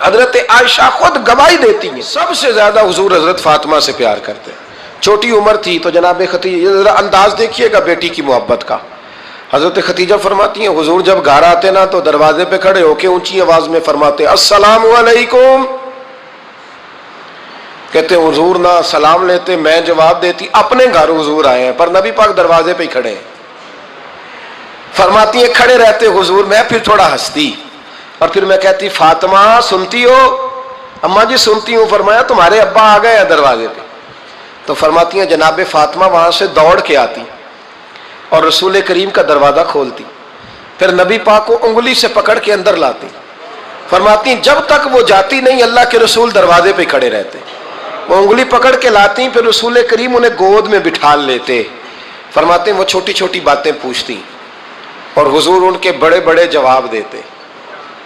حضرت عائشہ خود گواہی دیتی ہیں سب سے زیادہ حضور حضرت فاطمہ سے پیار کرتے ہیں. چھوٹی عمر تھی تو جناب خدیجہ، انداز دیکھیے گا بیٹی کی محبت کا. حضرت خدیجہ فرماتی ہیں حضور جب گھر آتے نا تو دروازے پہ کھڑے ہو کے اونچی آواز میں فرماتے السلام علیکم. کہتے ہیں حضور نہ سلام لیتے، میں جواب دیتی اپنے گھر حضور آئے ہیں پر نبی پاک دروازے پہ ہی کھڑے ہیں. فرماتی ہیں کھڑے رہتے حضور، میں پھر تھوڑا ہنستی اور پھر میں کہتی فاطمہ سنتی ہو؟ اماں جی سنتی ہوں. فرمایا تمہارے ابا آ گئے ہیں دروازے پہ. تو فرماتی ہیں جناب فاطمہ وہاں سے دوڑ کے آتی اور رسول کریم کا دروازہ کھولتی، پھر نبی پاک کو انگلی سے پکڑ کے اندر لاتی. فرماتی ہیں جب تک وہ جاتی نہیں اللہ کے رسول دروازے پہ کھڑے رہتے. وہ انگلی پکڑ کے لاتی، پھر رسول کریم انہیں گود میں بٹھا لیتے. فرماتے ہیں وہ چھوٹی چھوٹی باتیں پوچھتی اور حضور ان کے بڑے بڑے جواب دیتے.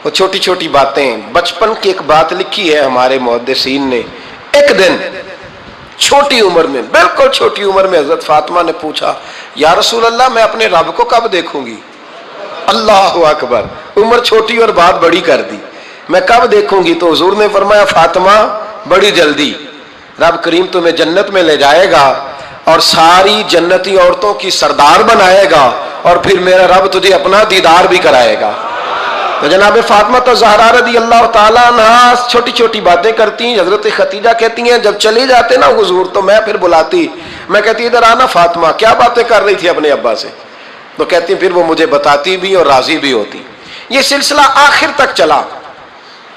وہ چھوٹی چھوٹی باتیں، بچپن کی ایک بات لکھی ہے ہمارے محدثین نے. ایک دن چھوٹی عمر میں، بالکل چھوٹی عمر میں حضرت فاطمہ نے پوچھا یا رسول اللہ میں اپنے رب کو کب دیکھوں گی؟ اللہ اکبر، عمر چھوٹی اور بات بڑی کر دی. میں کب دیکھوں گی؟ تو حضور نے فرمایا فاطمہ بڑی جلدی. رب کریم تمہیں جنت میں لے جائے گا اور ساری جنتی عورتوں کی سردار بنائے گا اور پھر میرا رب تجھے اپنا دیدار بھی کرائے گا. تو جناب فاطمہ الزہرا رضی اللہ تعالیٰ عنہا چھوٹی چھوٹی باتیں کرتی. حضرت خدیجہ کہتی ہیں جب چلے جاتے نا حضور تو میں پھر بلاتی، میں کہتی ادھر آنا فاطمہ، کیا باتیں کر رہی تھی اپنے ابا سے؟ تو کہتی پھر وہ مجھے بتاتی بھی اور راضی بھی ہوتی. یہ سلسلہ آخر تک چلا.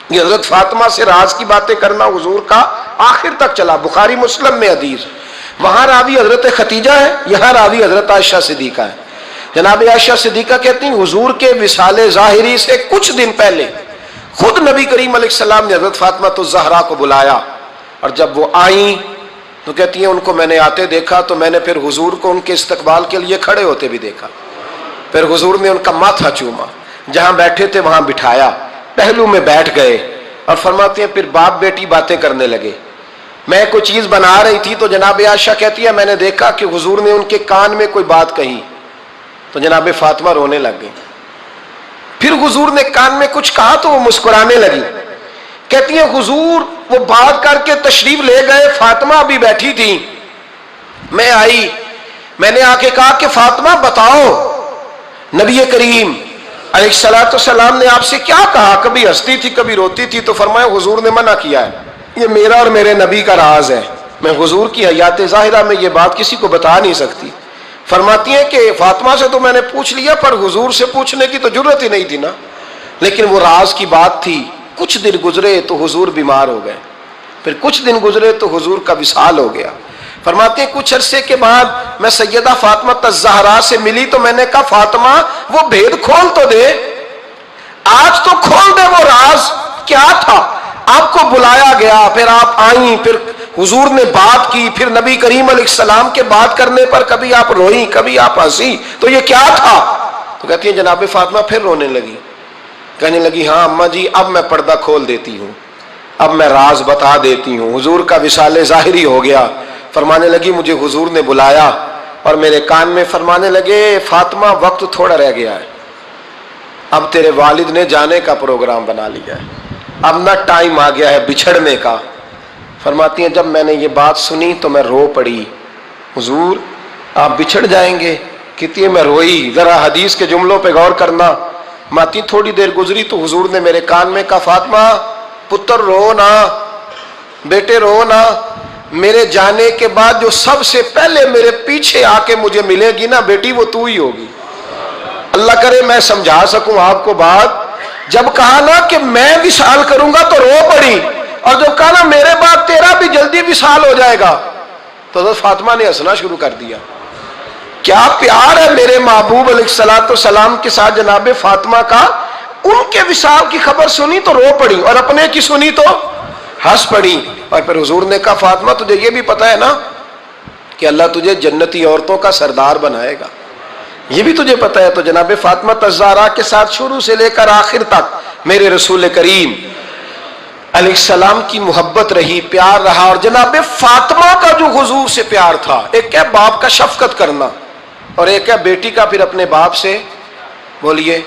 یہ حضرت فاطمہ سے راز کی باتیں کرنا حضور کا آخر تک چلا. بخاری مسلم میں حدیث، وہاں راوی حضرت خدیجہ ہے، یہاں راوی حضرت عائشہ صدیقہ ہے. جناب عائشہ صدیقہ کہتی ہیں حضور کے وصال ظاہری سے کچھ دن پہلے خود نبی کریم علیہ السلام نے حضرت فاطمہ الزہرا کو بلایا اور جب وہ آئیں تو کہتی ہیں ان کو میں نے آتے دیکھا تو میں نے پھر حضور کو ان کے استقبال کے لیے کھڑے ہوتے بھی دیکھا. پھر حضور نے ان کا ماتھا چوما، جہاں بیٹھے تھے وہاں بٹھایا، پہلو میں بیٹھ گئے اور فرماتے ہیں پھر باپ بیٹی باتیں کرنے لگے. میں کوئی چیز بنا رہی تھی تو جناب عائشہ کہتی ہے میں نے دیکھا کہ حضور نے ان کے کان میں کوئی بات کہی تو جناب فاطمہ رونے لگ گئی. پھر حضور نے کان میں کچھ کہا تو وہ مسکرانے لگی. کہتی ہیں حضور وہ بات کر کے تشریف لے گئے، فاطمہ ابھی بیٹھی تھی، میں آئی، میں نے آ کے کہا کہ فاطمہ بتاؤ نبی کریم علیہ الصلوۃ والسلام نے آپ سے کیا کہا؟ کبھی ہنستی تھی کبھی روتی تھی. تو فرمایا حضور نے منع کیا ہے، یہ میرا اور میرے نبی کا راز ہے، میں حضور کی حیات ظاہرہ میں یہ بات کسی کو بتا نہیں سکتی. فرماتی ہیں کہ فاطمہ سے تو میں نے پوچھ لیا پر حضور سے پوچھنے کی تو ضرورت ہی نہیں تھی نا، لیکن وہ راز کی بات تھی. کچھ دن گزرے تو حضور بیمار ہو گئے، پھر کچھ دن گزرے تو حضور کا وصال ہو گیا. فرماتے ہیں کچھ عرصے کے بعد میں سیدہ فاطمہ الزہرا سے ملی تو میں نے کہا فاطمہ وہ بھید کھول تو دے، آج تو کھول دے وہ راز کیا تھا. آپ کو بلایا گیا، پھر آپ آئیں، پھر حضور نے بات کی، پھر نبی کریم علیہ السلام کے بات کرنے پر کبھی آپ روئیں کبھی آپ ہنسی، تو یہ کیا تھا؟ تو کہتی ہیں جناب فاطمہ پھر رونے لگی، کہنے لگی ہاں اماں جی اب میں پردہ کھول دیتی ہوں، اب میں راز بتا دیتی ہوں. حضور کا وصال ظاہری ہو گیا. فرمانے لگی مجھے حضور نے بلایا اور میرے کان میں فرمانے لگے فاطمہ وقت تھوڑا رہ گیا ہے، اب تیرے والد نے جانے کا پروگرام بنا لیا ہے، اب نہ ٹائم آ گیا ہے بچھڑنے کا. فرماتی ہیں جب میں نے یہ بات سنی تو میں رو پڑی، حضور آپ بچھڑ جائیں گے؟ کہتی ہے میں روئی. ذرا حدیث کے جملوں پہ غور کرنا. ماتی تھوڑی دیر گزری تو حضور نے میرے کان میں کہا فاطمہ پتر رو نہ، بیٹے رو نہ، میرے جانے کے بعد جو سب سے پہلے میرے پیچھے آ کے مجھے ملے گی نا بیٹی وہ تو ہی ہوگی. اللہ کرے میں سمجھا سکوں آپ کو بات. جب کہا نا کہ میں وصال کروں گا تو رو پڑی، اور جب کہا نا میرے بعد تیرا بھی جلدی وصال ہو جائے گا تو حضرت فاطمہ نے ہنسنا شروع کر دیا. کیا پیار ہے میرے محبوب علیہ الصلوۃ والسلام کے ساتھ جناب فاطمہ کا. ان کے وصال کی خبر سنی تو رو پڑی اور اپنے کی سنی تو ہنس پڑی. اور پھر حضور نے کہا فاطمہ تجھے یہ بھی پتا ہے نا کہ اللہ تجھے جنتی عورتوں کا سردار بنائے گا، یہ بھی تجھے پتا ہے. تو جناب فاطمہ الزہرا کے ساتھ شروع سے لے کر آخر تک میرے رسول کریم علیہ السلام کی محبت رہی، پیار رہا. اور جناب فاطمہ کا جو حضور سے پیار تھا، ایک ہے باپ کا شفقت کرنا اور ایک ہے بیٹی کا پھر اپنے باپ سے بولیے.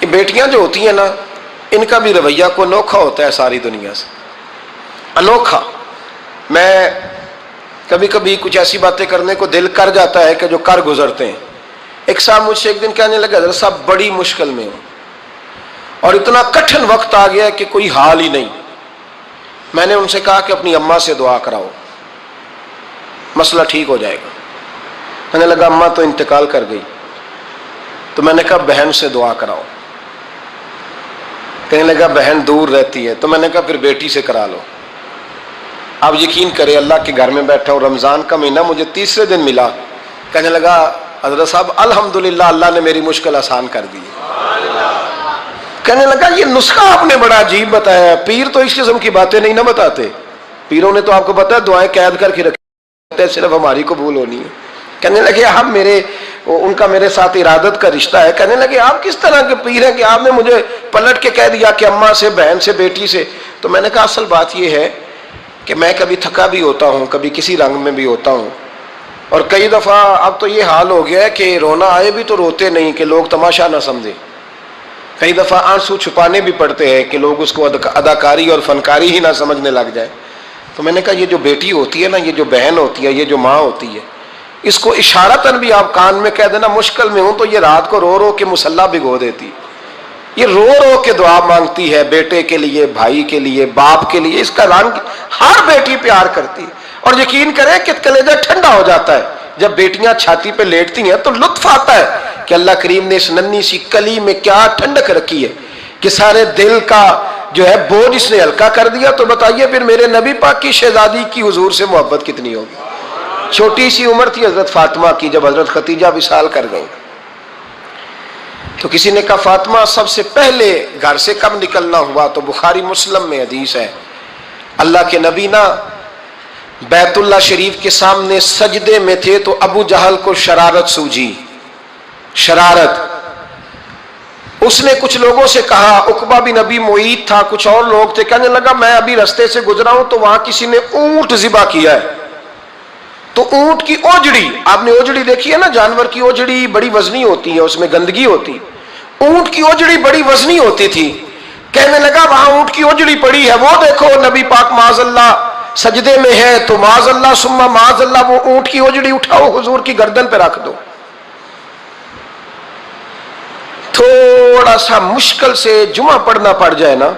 یہ بیٹیاں جو ہوتی ہیں نا ان کا بھی رویہ کو انوکھا ہوتا ہے ساری دنیا سے، انوکھا۔ میں کبھی کبھی کچھ ایسی باتیں کرنے کو دل کر جاتا ہے کہ جو کر گزرتے ہیں۔ ایک صاحب مجھ سے ایک دن کہنے لگا، حضرت صاحب بڑی مشکل میں ہوں اور اتنا کٹھن وقت آ گیا کہ کوئی حال ہی نہیں۔ میں نے ان سے کہا کہ اپنی اماں سے دعا کراؤ، مسئلہ ٹھیک ہو جائے گا۔ میں نے لگا اماں تو انتقال کر گئی، تو میں نے کہا بہن سے دعا کراؤ۔ کہنے لگا بہن دور رہتی ہے، تو میں نے کہا پھر بیٹی سے کرا لو۔ آپ یقین کریں، اللہ کے گھر میں بیٹھا ہوں، رمضان کا مہینہ مجھے تیسرے دن ملا۔ کہنے لگا حضرت صاحب الحمدللہ اللہ نے میری مشکل آسان کر دی۔ کہنے لگا یہ نسخہ آپ نے بڑا عجیب بتایا، پیر تو اس قسم کی باتیں نہیں نہ بتاتے، پیروں نے تو آپ کو پتا ہے دعائیں قید کر کے رکھتے ہیں، صرف ہماری قبول ہونی ہے۔ کہنے لگے ہم ان کا میرے ساتھ ارادت کا رشتہ ہے۔ کہنے لگے آپ کس طرح کے پیر ہیں کہ آپ نے مجھے پلٹ کے کہہ دیا کہ اماں سے، بہن سے، بیٹی سے؟ تو میں نے کہا اصل بات یہ ہے کہ میں کبھی تھکا بھی ہوتا ہوں، کبھی کسی رنگ میں بھی ہوتا ہوں، اور کئی دفعہ اب تو یہ حال ہو گیا ہے کہ رونا آئے بھی تو روتے نہیں کہ لوگ تماشا نہ سمجھیں۔ کئی دفعہ آنسو چھپانے بھی پڑتے ہیں کہ لوگ اس کو اداکاری اور فنکاری ہی نہ سمجھنے لگ جائے۔ تو میں نے کہا یہ جو بیٹی ہوتی ہے نا، یہ جو بہن ہوتی ہے، یہ جو ماں ہوتی ہے، اس کو اشارتاً بھی آپ کان میں کہہ دینا مشکل میں ہوں تو یہ رات کو رو رو کے مصلی بھگو دیتی، یہ رو رو کے دعا مانگتی ہے بیٹے کے لیے، بھائی کے لیے، باپ کے لیے۔ اس کا رنگ ہر بیٹی پیار کرتی ہے، اور یقین کریں کہ کلیجہ ٹھنڈا ہو جاتا ہے جب بیٹیاں چھاتی پہ لیٹتی ہیں تو لطف آتا ہے کہ اللہ کریم نے اس ننھی سی کلی میں کیا ٹھنڈک رکھی ہے کہ سارے دل کا جو ہے بوجھ اس نے ہلکا کر دیا۔ تو بتائیے پھر میرے نبی پاک کی شہزادی کی حضور سے محبت کتنی ہوگی۔ چھوٹی سی عمر تھی حضرت فاطمہ کی جب حضرت خدیجہ وصال کر گئیں، تو کسی نے کہا فاطمہ سب سے پہلے گھر سے کب نکلنا ہوا؟ تو بخاری مسلم میں حدیث ہے، اللہ کے نبی نا بیت اللہ شریف کے سامنے سجدے میں تھے تو ابو جہل کو شرارت سوجی، شرارت۔ اس نے کچھ لوگوں سے کہا، عقبہ بن ابی معیط تھا، کچھ اور لوگ تھے، کہنے لگا میں ابھی رستے سے گزرا ہوں تو وہاں کسی نے اونٹ ذبح کیا ہے، تو اونٹ کی اوجڑی، آپ نے اوجڑی دیکھی ہے نا، جانور کی اوجڑی بڑی وزنی ہوتی ہے، اس میں گندگی ہوتی، اونٹ کی اوجڑی بڑی وزنی ہوتی تھی۔ کہنے لگا وہاں اونٹ کی اوجڑی پڑی ہے، وہ دیکھو نبی پاک معاذ اللہ سجدے میں ہے، تو معاذ اللہ ثم معاذ اللہ وہ اونٹ کی اوجڑی اٹھاؤ حضور کی گردن پہ رکھ دو۔ تھوڑا سا مشکل سے جمعہ پڑھنا پڑ جائے نا،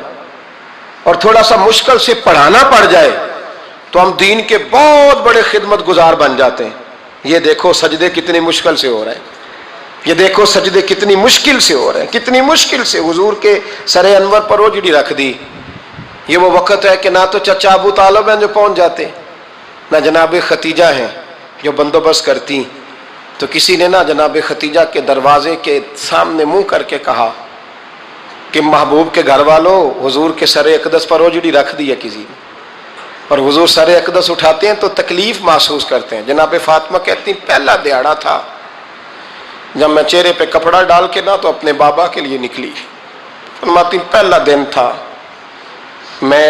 اور تھوڑا سا مشکل سے پڑھانا پڑ جائے تو ہم دین کے بہت بڑے خدمت گزار بن جاتے ہیں۔ یہ دیکھو سجدے کتنی مشکل سے ہو رہے ہیں، یہ دیکھو سجدے کتنی مشکل سے ہو رہے ہیں، کتنی مشکل سے حضور کے سر انور پر اوجڑی رکھ دی۔ یہ وہ وقت ہے کہ نہ تو چچا ابو طالب ہیں جو پہنچ جاتے، نہ جناب ختیجہ ہیں جو بندوبست کرتی، تو کسی نے نہ جناب ختیجہ کے دروازے کے سامنے منہ کر کے کہا کہ محبوب کے گھر والوں حضور کے سر اقدس پر اوجڑی رکھ دی ہے کسی نے، اور حضور سر اقدس اٹھاتے ہیں تو تکلیف محسوس کرتے ہیں۔ جناب فاطمہ کہتی پہلا دیہڑا تھا جب میں چہرے پہ کپڑا ڈال کے نہ تو اپنے بابا کے لیے نکلی، فرماتی پہلا دن تھا، میں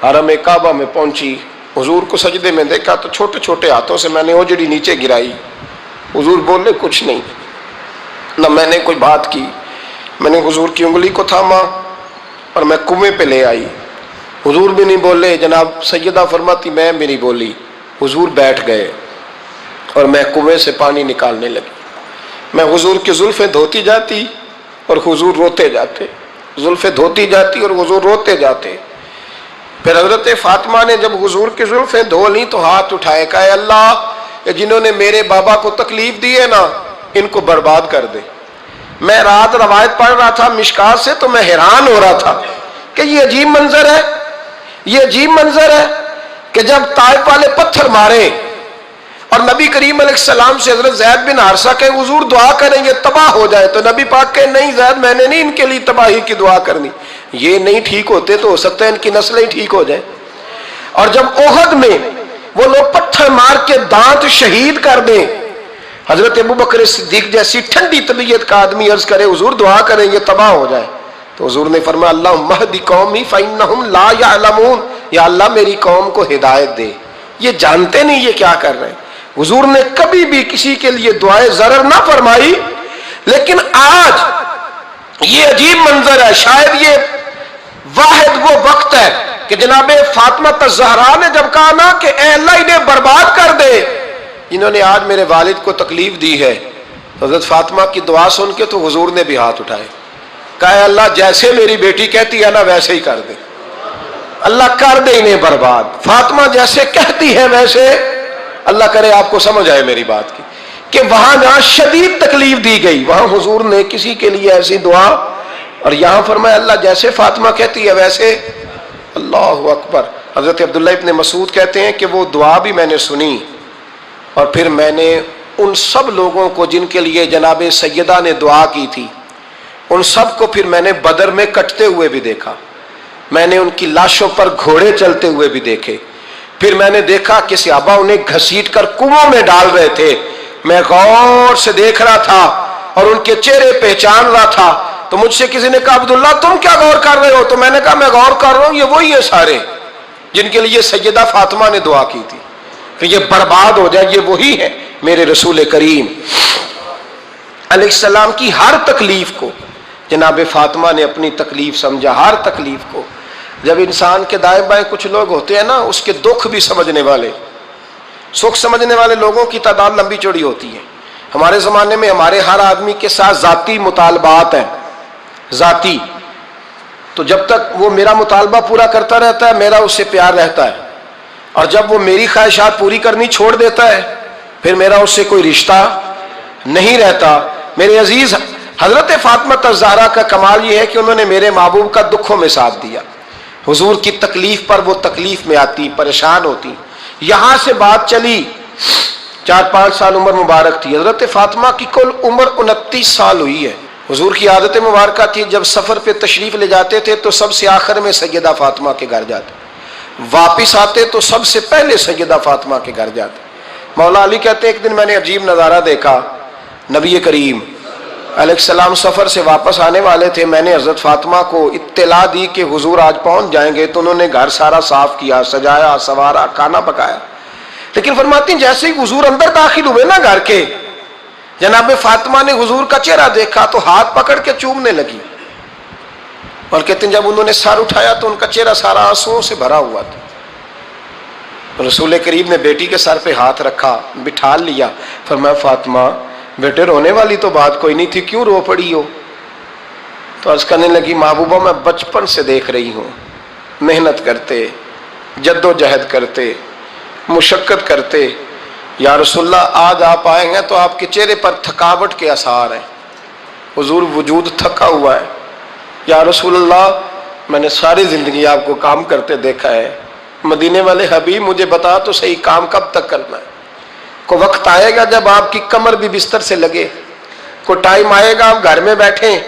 حرم کعبہ میں پہنچی، حضور کو سجدے میں دیکھا تو چھوٹے چھوٹے ہاتھوں سے میں نے اوجڑی نیچے گرائی، حضور بولے کچھ نہیں، نہ میں نے کوئی بات کی، میں نے حضور کی انگلی کو تھاما اور میں کنویں پہ لے آئی، حضور بھی نہیں بولے، جناب سیدہ فرماتی میں بھی نہیں بولی، حضور بیٹھ گئے اور میں کنویں سے پانی نکالنے لگی، میں حضور کی زلفیں دھوتی جاتی اور حضور روتے جاتے، زلفیں دھوتی جاتی اور حضور روتے جاتے۔ پھر حضرت فاطمہ نے جب حضور کی زلفیں دھو لیں تو ہاتھ اٹھائے، کہا اے اللہ جنہوں نے میرے بابا کو تکلیف دی ہے نا ان کو برباد کر دے۔ میں رات روایت پڑھ رہا تھا مشکات سے تو میں حیران ہو رہا تھا کہ یہ عجیب منظر ہے، یہ عجیب منظر ہے کہ جب طائف والے پتھر مارے اور نبی کریم علیہ السلام سے حضرت زید بن حارثہ کہ حضور دعا کریں گے تباہ ہو جائے، تو نبی پاک کہ نہیں زید میں نے نہیں ان کے لیے تباہی کی دعا کرنی، یہ نہیں ٹھیک ہوتے تو ہو سکتا ہے ان کی نسلیں ٹھیک ہو جائیں۔ اور جب احد میں وہ لوگ پتھر مار کے دانت شہید کر دیں، حضرت ابوبکر صدیق جیسی ٹھنڈی طبیعت کا آدمی عرض کرے حضور دعا کریں یہ تباہ ہو جائے، تو حضور نے فرمایا اللہم اہد قومی فإنہم لا یعلمون، یا اللہ میری قوم کو ہدایت دے، یہ جانتے نہیں یہ کیا کر رہے ہیں۔ حضور نے کبھی بھی کسی کے لیے دعائیں ضرر نہ فرمائی، لیکن آج یہ عجیب منظر ہے، شاید یہ واحد وہ وقت ہے کہ جناب فاطمہ الزہرا نے جب کہا نا کہ اے اللہ انہیں برباد کر دے، انہوں نے آج میرے والد کو تکلیف دی ہے، حضرت فاطمہ کی دعا سن کے تو حضور نے بھی ہاتھ اٹھائے، کہا اے اللہ جیسے میری بیٹی کہتی ہے نا ویسے ہی کر دے، اللہ کر دے انہیں برباد، فاطمہ جیسے کہتی ہے ویسے، اللہ کرے آپ کو سمجھ آئے میری بات کی، کہ وہاں جہاں شدید تکلیف دی گئی وہاں حضور نے کسی کے لیے ایسی دعا، اور یہاں فرمایا اللہ جیسے فاطمہ کہتی ہے ویسے، اللہ اکبر۔ حضرت عبداللہ ابن مسعود کہتے ہیں کہ وہ دعا بھی میں نے سنی، اور پھر میں نے ان سب لوگوں کو جن کے لیے جناب سیدہ نے دعا کی تھی، ان سب کو پھر میں نے بدر میں کٹتے ہوئے بھی دیکھا، میں نے ان کی لاشوں پر گھوڑے چلتے ہوئے بھی دیکھے، پھر میں نے دیکھا کہ صحابہ انہیں گھسیٹ کر کنووں میں ڈال رہے تھے، میں غور سے دیکھ رہا تھا اور ان کے چہرے پہچان رہا تھا، تو مجھ سے کسی نے کہا عبداللہ تم کیا غور کر رہے ہو؟ تو میں نے کہا میں غور کر رہا ہوں یہ وہی ہے سارے جن کے لیے سیدہ فاطمہ نے دعا کی تھی کہ یہ برباد ہو جائے، یہ وہی ہے میرے رسول کریم علیہ السلام کی ہر تکلیف کو جناب فاطمہ نے اپنی تکلیف سمجھا، ہر تکلیف کو۔ جب انسان کے دائیں بائیں کچھ لوگ ہوتے ہیں نا اس کے دکھ بھی سمجھنے والے، سکھ سمجھنے والے لوگوں کی تعداد لمبی چوڑی ہوتی ہے۔ ہمارے زمانے میں ہمارے ہر آدمی کے ساتھ ذاتی مطالبات ہیں، ذاتی، تو جب تک وہ میرا مطالبہ پورا کرتا رہتا ہے میرا اس سے پیار رہتا ہے، اور جب وہ میری خواہشات پوری کرنی چھوڑ دیتا ہے پھر میرا اس سے کوئی رشتہ نہیں رہتا۔ میرے عزیز حضرت فاطمہ الزہرا کا کمال یہ ہے کہ انہوں نے میرے محبوب کا دکھوں میں ساتھ دیا، حضور کی تکلیف پر وہ تکلیف میں آتی، پریشان ہوتی۔ یہاں سے بات چلی 4-5 سال عمر مبارک تھی، حضرت فاطمہ کی کل عمر 29 سال ہوئی ہے۔ حضور کی عادت مبارکہ تھی جب سفر پہ تشریف لے جاتے تھے تو سب سے آخر میں سیدہ فاطمہ کے گھر جاتے، واپس آتے تو سب سے پہلے سیدہ فاطمہ کے گھر جاتے۔ مولا علی کہتے ہیں ایک دن میں نے عجیب نظارہ دیکھا، نبی کریم علیہ السلام سفر سے واپس آنے والے تھے، میں نے حضرت فاطمہ کو اطلاع دی کہ حضور آج پہنچ جائیں گے، تو انہوں نے گھر سارا صاف کیا، سجایا، سنوارا، کھانا پکایا، لیکن فرماتی ہیں جیسے ہی حضور اندر داخل ہوئے نا گھر کے، جناب فاطمہ نے حضور کا چہرہ دیکھا تو ہاتھ پکڑ کے چومنے لگی، اور کہتے ہیں جب انہوں نے سر اٹھایا تو ان کا چہرہ سارا آنسوؤں سے بھرا ہوا تھا۔ رسول کریم نے بیٹی کے سر پہ ہاتھ رکھا، بٹھا لیا، فرمایا فاطمہ بیٹے رونے والی تو بات کوئی نہیں تھی، کیوں رو پڑی ہو؟ تو عرض کرنے لگی محبوبہ میں بچپن سے دیکھ رہی ہوں، محنت کرتے، جد و جہد کرتے، مشقت کرتے، یا رسول اللہ آج آپ آئے ہیں تو آپ کے چہرے پر تھکاوٹ کے آثار ہیں، حضور وجود تھکا ہوا ہے۔ یا رسول اللہ میں نے ساری زندگی آپ کو کام کرتے دیکھا ہے، مدینے والے حبیب مجھے بتا تو صحیح کام کب تک کرنا ہے؟ کوئی وقت آئے گا جب آپ کی کمر بھی بستر سے لگے، کوئی ٹائم آئے گا آپ گھر میں بیٹھیں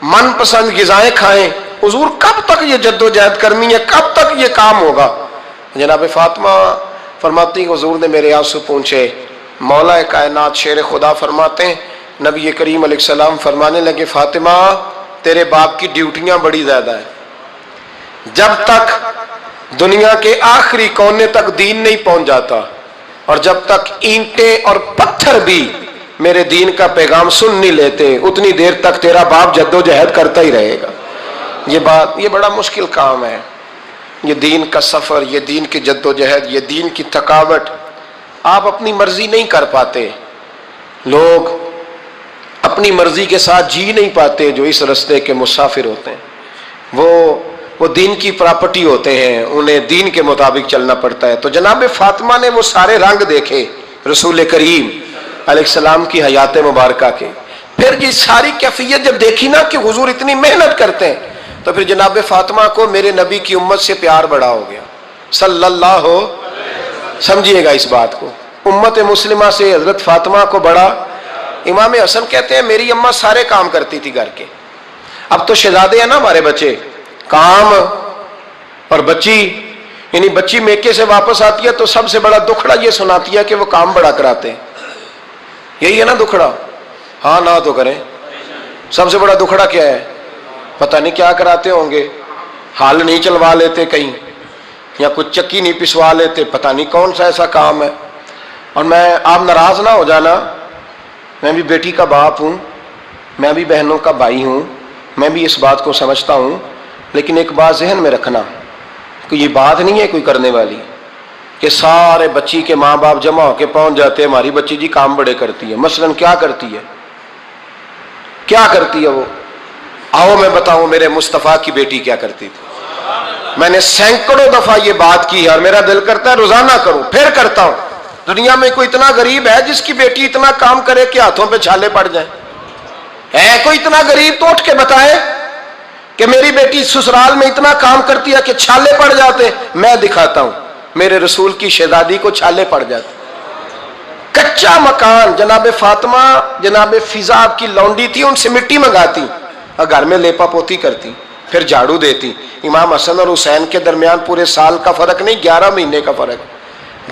من پسند غذائیں کھائیں، حضور کب تک یہ جد و جہد کرنی ہے، کب تک یہ کام ہوگا؟ جناب فاطمہ فرماتی حضور نے میرے آنسو پونچھے۔ مولا کائنات شیر خدا فرماتے ہیں نبی کریم علیہ السلام فرمانے لگے فاطمہ تیرے باپ کی ڈیوٹیاں بڑی زیادہ ہیں، جب تک دنیا کے آخری کونے تک دین نہیں پہنچ جاتا اور جب تک اینٹیں اور پتھر بھی میرے دین کا پیغام سن نہیں لیتے اتنی دیر تک تیرا باپ جد و جہد کرتا ہی رہے گا۔ یہ بڑا مشکل کام ہے، یہ دین کا سفر، یہ دین کی جد و جہد، یہ دین کی تھکاوٹ، آپ اپنی مرضی نہیں کر پاتے، لوگ اپنی مرضی کے ساتھ جی نہیں پاتے جو اس رستے کے مسافر ہوتے ہیں، وہ دین کی پراپرٹی ہوتے ہیں، انہیں دین کے مطابق چلنا پڑتا ہے۔ تو جناب فاطمہ نے وہ سارے رنگ دیکھے رسول کریم علیہ السلام کی حیات مبارکہ کے، پھر یہ ساری کیفیت جب دیکھی نا کہ حضور اتنی محنت کرتے ہیں تو پھر جناب فاطمہ کو میرے نبی کی امت سے پیار بڑا ہو گیا صلی اللہ ہو، سمجھیے گا اس بات کو، امت مسلمہ سے حضرت فاطمہ کو بڑا۔ امام حسن کہتے ہیں میری اماں سارے کام کرتی تھی گھر کے، اب تو شہزادے ہیں نا ہمارے بچے، کام اور بچی، یعنی بچی میکے سے واپس آتی ہے تو سب سے بڑا دکھڑا یہ سناتی ہے کہ وہ کام بڑا کراتے ہیں، یہی ہے نا دکھڑا؟ ہاں نہ تو کریں، سب سے بڑا دکھڑا کیا ہے؟ پتہ نہیں کیا کراتے ہوں گے، ہال نہیں چلوا لیتے کہیں، یا کچھ چکی نہیں پسوا لیتے، پتہ نہیں کون سا ایسا کام ہے۔ اور آپ ناراض نہ ہو جانا، میں بھی بیٹی کا باپ ہوں، میں بھی بہنوں کا بھائی ہوں، میں بھی اس بات کو سمجھتا ہوں، لیکن ایک بات ذہن میں رکھنا کہ یہ بات نہیں ہے کوئی کرنے والی کہ سارے بچی کے ماں باپ جمع ہو کے پہنچ جاتے ہیں ہماری بچی جی کام بڑے کرتی ہے. مثلاً کیا کرتی ہے؟ کیا کرتی ہے وہ؟ آؤ میں بتاؤں میرے مصطفیٰ کی بیٹی کیا کرتی تھی. میں نے سینکڑوں دفعہ یہ بات کی ہے اور میرا دل کرتا ہے روزانہ کروں، پھر کرتا ہوں. دنیا میں کوئی اتنا غریب ہے جس کی بیٹی اتنا کام کرے کہ ہاتھوں پہ چھالے پڑ جائیں؟ ہے کوئی اتنا غریب تو اٹھ کے بتائے کہ میری بیٹی سسرال میں اتنا کام کرتی ہے کہ چھالے پڑ جاتے. میں دکھاتا ہوں، میرے رسول کی شہزادی کو چھالے پڑ جاتے. کچا مکان جناب فاطمہ جناب فضا کی لونڈی تھی، ان سے مٹی منگاتی اور گھر میں لیپا پوتی کرتی، پھر جھاڑو دیتی. امام حسن اور حسین کے درمیان پورے سال کا فرق نہیں، 11 مہینے کا فرق.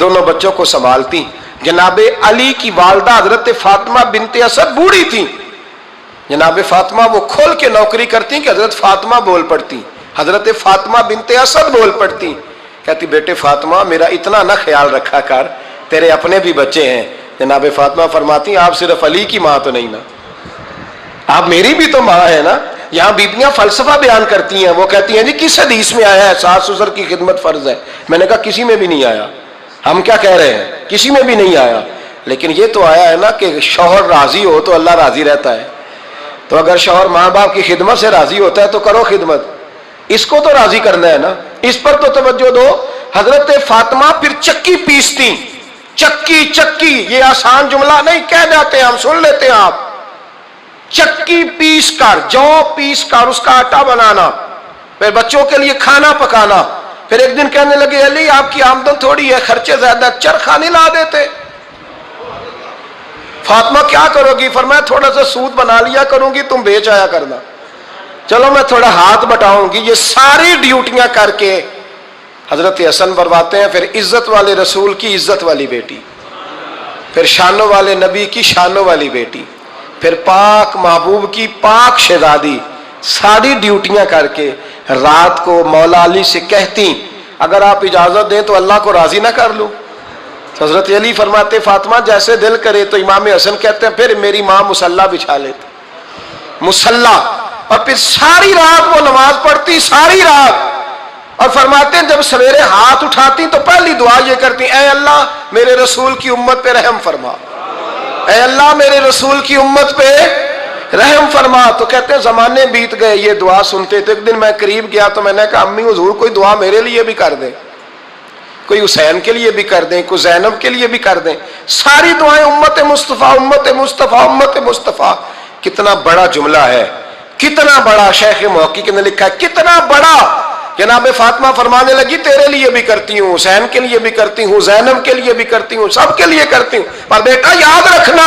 دونوں بچوں کو سنبھالتی. جناب علی کی والدہ حضرت فاطمہ بنت اسد بوڑھی تھی. جناب فاطمہ وہ کھول کے نوکری کرتی کہ حضرت فاطمہ بول پڑتی، حضرت فاطمہ بنت اسد بول پڑتی. کہتی بیٹے فاطمہ میرا اتنا نہ خیال رکھا کر، تیرے اپنے بھی بچے ہیں. جناب فاطمہ فرماتی آپ صرف علی کی ماں تو نہیں نا، آپ میری بھی تو ماں ہے نا. یہاں بیبیاں فلسفہ بیان کرتی ہیں، وہ کہتی ہیں جی کس حدیث میں آیا ہے ساس سسر کی خدمت فرض ہے؟ میں نے کہا کسی میں بھی نہیں آیا. ہم کیا کہہ رہے ہیں؟ کسی میں بھی نہیں آیا. لیکن یہ تو آیا ہے نا کہ شوہر راضی ہو تو اللہ راضی رہتا ہے. تو اگر شوہر ماں باپ کی خدمت سے راضی ہوتا ہے تو کرو خدمت، اس کو تو راضی کرنا ہے نا، اس پر تو توجہ دو. حضرت فاطمہ پھر چکی پیستی. چکی چکی یہ آسان جملہ نہیں، کہہ جاتے ہیں ہم، سن لیتے ہیں آپ. چکی پیس کر، جو پیس کر اس کا آٹا بنانا، پھر بچوں کے لیے کھانا پکانا. پھر ایک دن کہنے لگے علی آپ کی آمدن تھوڑی ہے، خرچے زیادہ، چرخا نہیں لا دیتے؟ فاطمہ کیا کرو گی؟ فرمایا تھوڑا سا سود بنا لیا کروں گی، تم بیچ آیا کرنا. چلو میں تھوڑا ہاتھ بٹاؤں گی. یہ ساری ڈیوٹیاں کر کے حضرت حسن برواتے ہیں. پھر عزت والے رسول کی عزت والی بیٹی، پھر شانوں والے نبی کی شانوں والی بیٹی، پھر پاک محبوب کی پاک شہزادی، ساری ڈیوٹیاں کر کے رات کو مولا علی سے کہتی اگر آپ اجازت دیں تو اللہ کو راضی نہ کر لوں. حضرت علی فرماتے فاطمہ جیسے دل کرے. تو امام حسن کہتے ہیں پھر میری ماں مصلی بچھا لیتی، مصلی، اور پھر ساری رات وہ نماز پڑھتی، ساری رات. اور فرماتے ہیں جب سویرے ہاتھ اٹھاتی تو پہلی دعا یہ کرتی اے اللہ میرے رسول کی امت پہ رحم فرما، اے اللہ میرے رسول کی امت پہ رحم فرما. تو کہتے ہیں زمانے بیت گئے یہ دعا سنتے تھے. ایک دن میں قریب گیا تو میں نے کہا امی حضور کوئی دعا میرے لیے بھی کر دیں، کوئی حسین کے لیے بھی کر دیں، کوئی زینب کے لیے بھی کر دیں. ساری دعائیں امت مصطفیٰ امت مصطفیٰ امت مصطفیٰ. کتنا بڑا جملہ ہے، کتنا بڑا. شیخ محقق نے لکھا ہے کتنا بڑا. جناب فاطمہ فرمانے لگی تیرے لیے بھی کرتی ہوں، حسین کے لیے بھی کرتی ہوں، زینب کے لیے بھی کرتی ہوں، سب کے لیے کرتی ہوں. پر بیٹا یاد رکھنا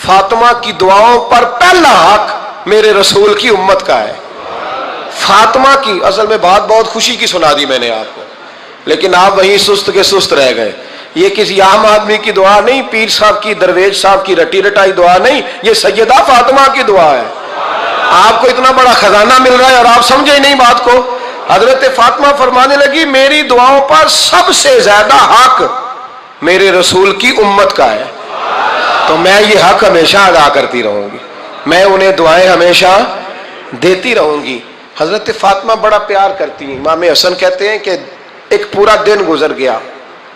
فاطمہ کی دعاؤں پر پہلا حق میرے رسول کی امت کا ہے. فاطمہ کی اصل میں بات بہت خوشی کی سنا دی میں نے آپ کو، لیکن آپ وہیں سست کے سست رہ گئے. یہ کسی عام آدمی کی دعا نہیں، پیر صاحب کی، درویش صاحب کی رٹی رٹائی دعا نہیں، یہ سیدہ فاطمہ کی دعا ہے. آپ کو اتنا بڑا خزانہ مل رہا ہے اور آپ سمجھے ہی نہیں بات کو. حضرت فاطمہ فرمانے لگی میری دعاؤں پر سب سے زیادہ حق میرے رسول کی امت کا ہے، تو میں یہ حق ہمیشہ ادا کرتی رہوں گی، میں انہیں دعائیں ہمیشہ دیتی رہوں گی. حضرت فاطمہ بڑا پیار کرتی ہیں. امام حسن کہتے ہیں کہ ایک پورا دن گزر گیا،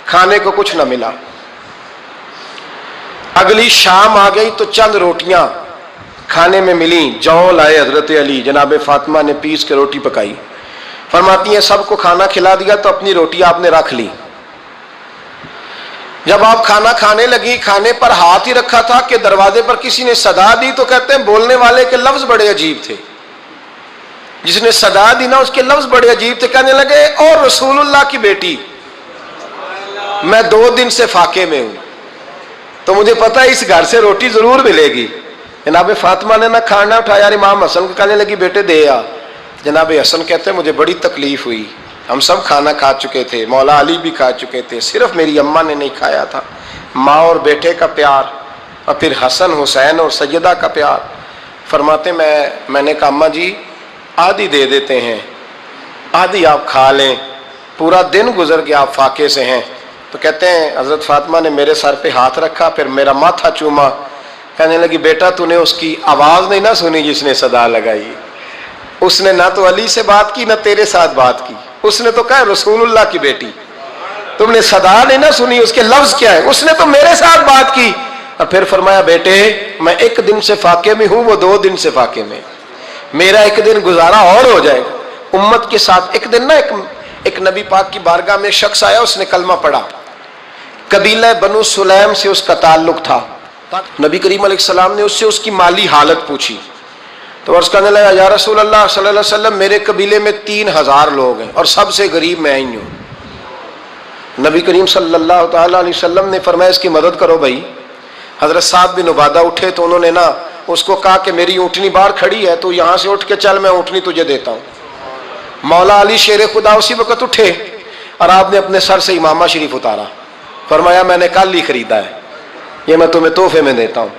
کھانے کو کچھ نہ ملا. اگلی شام آ گئی تو چند روٹیاں کھانے میں ملیں. جو لائے حضرت علی، جناب فاطمہ نے پیس کے روٹی پکائی. فرماتی ہیں سب کو کھانا کھلا دیا تو اپنی روٹی آپ نے رکھ لی. جب آپ کھانا کھانے لگی، کھانے پر ہاتھ ہی رکھا تھا کہ دروازے پر کسی نے صدا دی. تو کہتے ہیں بولنے والے کے لفظ بڑے عجیب تھے، جس نے صدا دی نا اس کے لفظ بڑے عجیب تھے. کہنے لگے اور رسول اللہ کی بیٹی میں 2 دن سے فاقے میں ہوں، تو مجھے پتا ہے اس گھر سے روٹی ضرور ملے گی. جناب فاطمہ نے نہ کھانا اٹھایا. امام حسن کو کہنے لگی بیٹے دے آ. جناب حسن کہتے ہیں مجھے بڑی تکلیف ہوئی، ہم سب کھانا کھا چکے تھے، مولا علی بھی کھا چکے تھے، صرف میری اماں نے نہیں کھایا تھا. ماں اور بیٹے کا پیار، اور پھر حسن حسین اور سیدہ کا پیار. فرماتے میں نے کہا اماں جی آدھی دے دیتے ہیں، آدھی آپ کھا لیں، پورا دن گزر گیا آپ فاقے سے ہیں. تو کہتے ہیں حضرت فاطمہ نے میرے سر پہ ہاتھ رکھا، پھر میرا ماتھا چوما. کہنے لگی بیٹا تو نے اس کی آواز نہیں نہ سنی جس نے صدا لگائی، اس نے نہ تو علی سے بات کی نہ تیرے ساتھ بات کی، اس نے تو کہا رسول اللہ کی بیٹی، تم نے صدا نہیں نہ سنی، اس کے لفظ کیا ہے، اس نے تو میرے ساتھ بات کی، اور پھر فرمایا بیٹے میں ایک دن سے فاقے میں ہوں، وہ 2 دن سے فاقے میں، میرا ایک دن گزارا اور ہو جائے گا امت کے ساتھ۔ ایک دن نا ایک نبی پاک کی بارگاہ میں شخص آیا، اس نے کلمہ پڑھا، قبیلہ بنو سلیم سے اس کا تعلق تھا، نبی کریم علیہ السلام نے اس سے اس کی مالی حالت پوچھی، تو عرض کرنے لگا یا رسول اللہ صلی اللہ علیہ وسلم میرے قبیلے میں 3000 لوگ ہیں اور سب سے غریب میں ہی ہوں۔ نبی کریم صلی اللہ تعالیٰ علیہ وسلم نے فرمایا اس کی مدد کرو بھائی۔ حضرت صاحب بن عبادہ اٹھے تو انہوں نے نا اس کو کہا کہ میری اونٹنی باہر کھڑی ہے تو یہاں سے اٹھ کے چل، میں اونٹنی تجھے دیتا ہوں۔ مولا علی شیر خدا اسی وقت اٹھے اور آپ نے اپنے سر سے امامہ شریف اتارا، فرمایا میں نے کل ہی خریدا ہے، یہ میں تمہیں تحفے میں دیتا ہوں۔